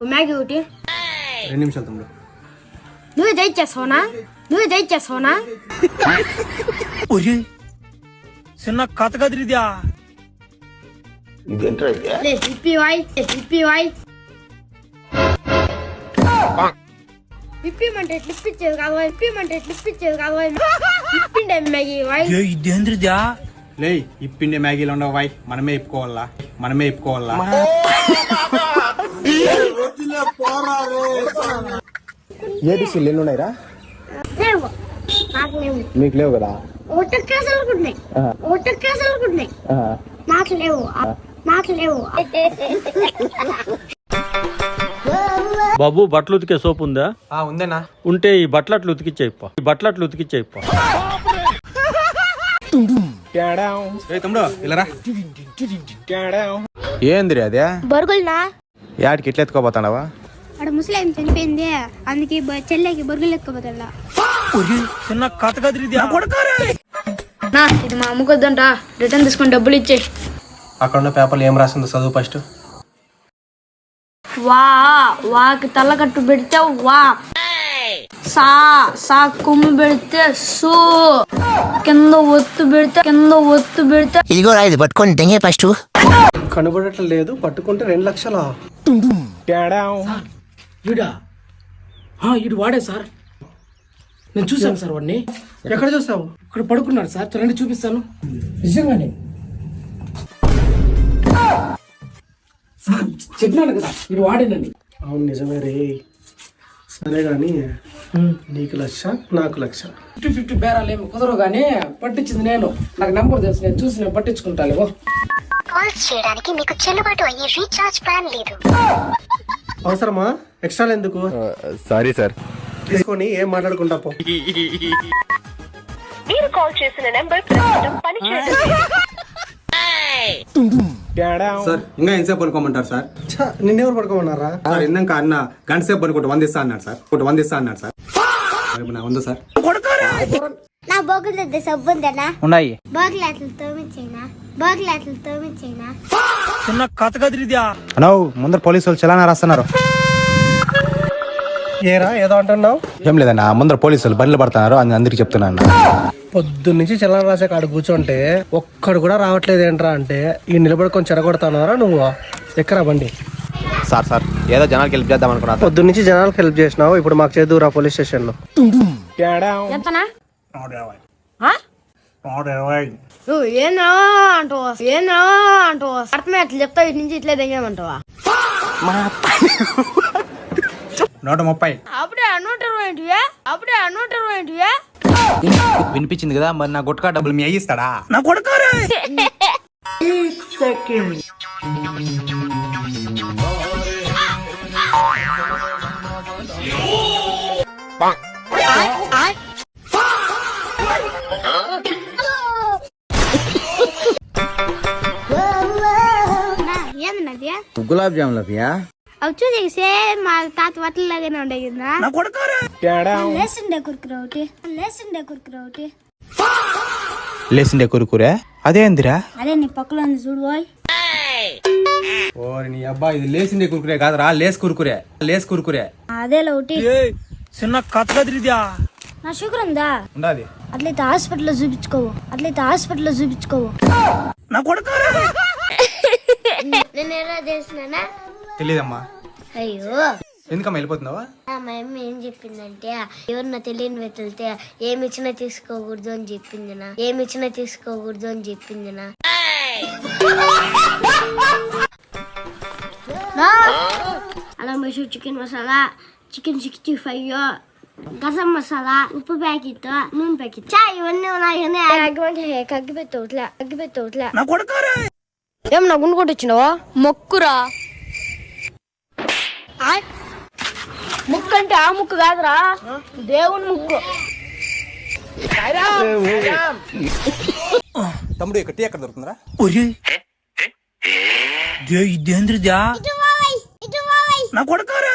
Maggi ఒకటి 2 నిమిషాలు తమ్ముడు. నువ్వే దయచేస్తావునా చిన్న కథ కదిరిద్యా ఇప్పిమంటే ఇప్పించేది కాదు ఇప్పిండే మ్యాగీ వాయ్ ఇదేంద్రిద్యా లే ఇప్పిండే మ్యాగీలు ఉండవు వాయ్, మనమే ఇప్పుకోవాలా. ఏబిసిలు ఎన్ని ఉన్నాయిరా? లేవు, నాకు లేవు. మీకు లేవు కదా? ఒట్టకేసలుకుంటున్నాయి నాకు లేవు. బాబు బట్టలు ఉతికే సోపు ఉందా? ఉందేనా? ఉంటే ఈ బట్టలట్లు ఉతికిచ్చేయిపో. తమ్ముడు ఇలా ఏందిరి అదే? బొరుగులునా యాడికి ఇట్లా ఎత్తుకోపోతాడవా? అక్కడ ముసలాం చనిపోయింది, అందుకే చెల్లెకి బొరుగులు ఎత్తుకోపోతా. చిన్న కథ కదిరిద్యా ఇది మా అమ్ముకొద్దంట, రిటర్న్ తీసుకొని డబ్బులు ఇచ్చే. అక్కడ ఉన్న పేపర్లు ఏం రాసిందో చదువు ఫస్ట్. వాకి తలకట్టు పెడితే వా, సా కొమ్ము పెడితే సో, కింద ఒత్తు పెడితే ఇదిగో ఇది పట్టుకొని దెంగే ఫస్ట్. కనబడటం లేదు, పట్టుకుంటే 2 లక్షలా? ఇడు వాడే సార్, నేను చూశాను సార్ వాడిని. ఎక్కడ చూసావు? ఇక్కడ పడుకున్నాడు సార్, రండి చూపిస్తాను. నిజంగానే సార్ చెప్పినాను కదా ఇది వాడేనని. అవును నిజమే రే. సరే గాని నీకు 1,00,000 నాకు 1,00,000. 50-50 బేరాలు ఏమి కుదరవు కానీ పట్టించింది నేను. నాకు నెంబర్ తెలుసు, నేను చూసి నేను పట్టించుకుంటాను. కాల్స్ చేయడానికి మీకు చెల్లుబాటు అయ్యే రీఛార్జ్ ప్లాన్ లేదు. అవసరమా? ఎక్స్ట్రా ఎందుకు? Sorry sir. తీసుకొని ఏం మాట్లాడుకుంటా పో. మీరు కాల్ చేసిన నెంబర్ ప్రస్తుతం పనిచేయడం లేదు. సార్ ఇంకా ఎంతసేపు పడుకోమంటారు సార్? నిన్నెవరు పడుకోమన్నారా సార్? ఇందాక అన్న గంట సేపు పడుకుంటే 100 ఇస్తా అన్నాడు సార్. 100 ఇస్తా అన్నాడు సార్. ఉందా సార్? నా బొగ్గులు సబ్బు ఉందనా? ఉన్నాయి. బొగ్గులాట్లు తోమించేనా? చిన్న కథ కదిరిద్యా అనో ముందర పోలీసు వాళ్ళు చలానా రాస్తున్నారు. ఏరా ఏదో అంటున్నావు? ఏం లేదన్నా, ముందర పోలీసు వాళ్ళు బండ్లు పడుతున్నారు అని అందరికి చెప్తున్నాను. పొద్దున్నుంచి చలాన రాసే కాడ కూర్చోంటే ఒక్కడు కూడా రావట్లేదు ఏంట్రా అంటే ఈ నిలబడుకొని చెడగొడతానారా నువ్వు? ఎక్కరా బండి. సార్ ఏదో జనాలకి హెల్ప్ చేద్దాం అనుకున్నా. పొద్దున్నుంచి జనాలకు హెల్ప్ చేసినావు, ఇప్పుడు మాకు చేదురా పోలీస్ స్టేషన్ లో. ఎంతనా? 120. నువ్వు ఏనా అంటావు అర్థమే అట్లా చెప్తావు, ఇటు నుంచి ఇట్లే దిగేమంటావా? 130. అప్పుడే 120 వినిపించింది కదా, మరి నా గుట్కా డబ్బులు మీ అయ్యిస్తాడా? నా కొడుకారే ఏందన్నది? గులాబ్ జాములు అవియా? అవి చూసి సేమ్ మా తాత బట్టలలాగానే ఉండే కదా. నా కొడుకారే లేసిండే కురుకురు ఒకటి. లేసిండే కురుకురే అదేందిరా? అదే నీ పక్కలో ఉంది చూడు బాయ్. ఓరి నీ అబ్బా, ఇది లేసిండే కురుకురే కాదురా, లేస్ కురుకురే. అదేలా ఒకటి. చిన్న కథ కదిరిద్యా నా షుగర్ ఉందా? ఉండాది. అట్లయితే హాస్పిటల్లో చూపించుకోవు. నా కొడుకారే నేను ఎలా చేసినానా? తెలీదమ్మా. అయ్యో ఎందుకమ్మా వెళ్ళిపోతున్నావా? మా అమ్మ ఏం చెప్పిందంటే, ఎవరన్నా తెలియని వెళ్తే ఏమిచ్చినా తీసుకోకూడదు అని చెప్పిందినా. అలా మసూర్ చికెన్ మసాలా, చికెన్ 65, గసం మసాలా, ఉప్పు ప్యాకెట్, నూనె ప్యాకెట్, ఇవన్నీ ఉన్నాయని కగ్గిపెట్టవుట్లే. నా కొడుకారే ఏం నా గుండు కొట్టించినావా? మొక్కురా. ముక్కు అంటే ఆ ముక్కు కాదురా, దేవుని ముక్కు. తమ్ముడు ఇక్కడ టీ ఎక్కడ దొరుకుతుందిరా? ఇదేంద్రిద్యా నా కొడుకారే